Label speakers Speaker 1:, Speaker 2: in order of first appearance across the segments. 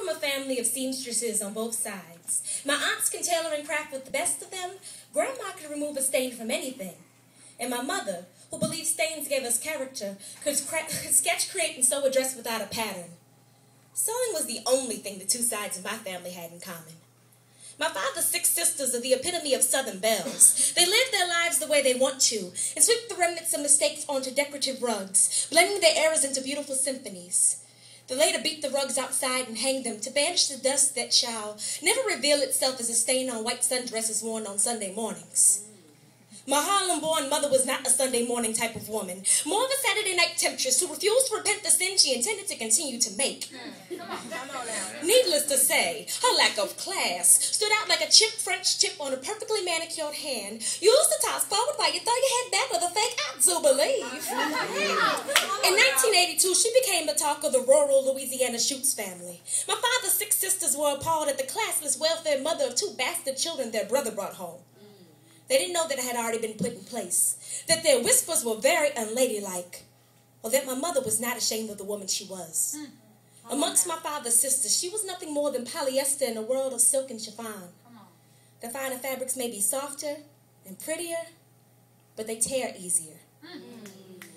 Speaker 1: from a family of seamstresses on both sides. My aunts can tailor and craft with the best of them. Grandma could remove a stain from anything. And my mother, who believed stains gave us character, could sketch, create, and sew a dress without a pattern. Sewing was the only thing the two sides of my family had in common. My father's 6 sisters are the epitome of Southern belles. They live their lives the way they want to, and sweep the remnants of mistakes onto decorative rugs, blending their errors into beautiful symphonies. They later beat the rugs outside and hang them to banish the dust that shall never reveal itself as a stain on white sundresses worn on Sunday mornings. My Harlem-born mother was not a Sunday morning type of woman, more of a Saturday night temptress who refused to repent the sin she intended to continue to make. Needless to say, her lack of class stood out like a chip French tip on a perfectly manicured hand. Use the toss forward while you throw your head back with a fake I do believe. In 1982, she became the talk of the rural Louisiana Schutz family. My father's 6 sisters were appalled at the classless welfare mother of 2 bastard children their brother brought home. They didn't know that it had already been put in place, that their whispers were very unladylike, or that my mother was not ashamed of the woman she was. Amongst my father's sisters, she was nothing more than polyester in a world of silk and chiffon. The finer fabrics may be softer and prettier, but they tear easier.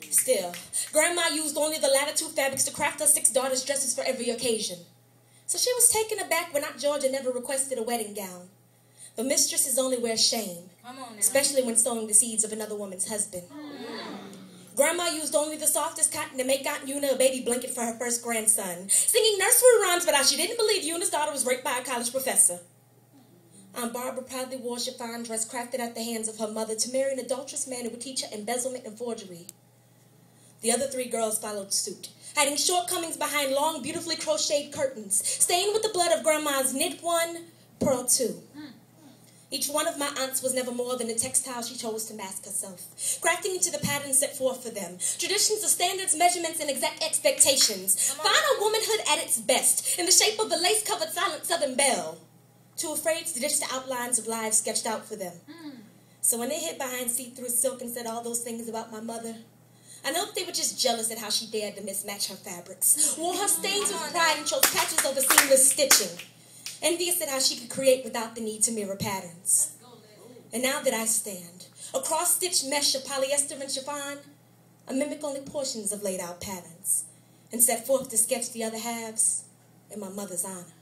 Speaker 1: Still, Grandma used only the latter 2 fabrics to craft her 6 daughters' dresses for every occasion. So she was taken aback when Aunt Georgia never requested a wedding gown. But mistresses only wear shame, especially when sowing the seeds of another woman's husband. Grandma used only the softest cotton to make Aunt Una a baby blanket for her first grandson, singing nursery rhymes about how she didn't believe Una's daughter was raped by a college professor. Aunt Barbara proudly wore a chiffon dress crafted at the hands of her mother to marry an adulterous man who would teach her embezzlement and forgery. The other 3 girls followed suit, hiding shortcomings behind long, beautifully crocheted curtains, stained with the blood of Grandma's knit 1, pearl 2. Each one of my aunts was never more than a textile she chose to mask herself, crafting into the patterns set forth for them, traditions of standards, measurements, and exact expectations. Final womanhood at its best, in the shape of a lace-covered silent Southern belle, too afraid to ditch the outlines of lives sketched out for them. So when they hid behind see-through silk and said all those things about my mother, I know that they were just jealous at how she dared to mismatch her fabrics, wore her stains with pride and chose patches over seamless stitching, envious at how she could create without the need to mirror patterns. And now that I stand, a cross-stitched mesh of polyester and chiffon, I mimic only portions of laid-out patterns, and set forth to sketch the other halves in my mother's honor.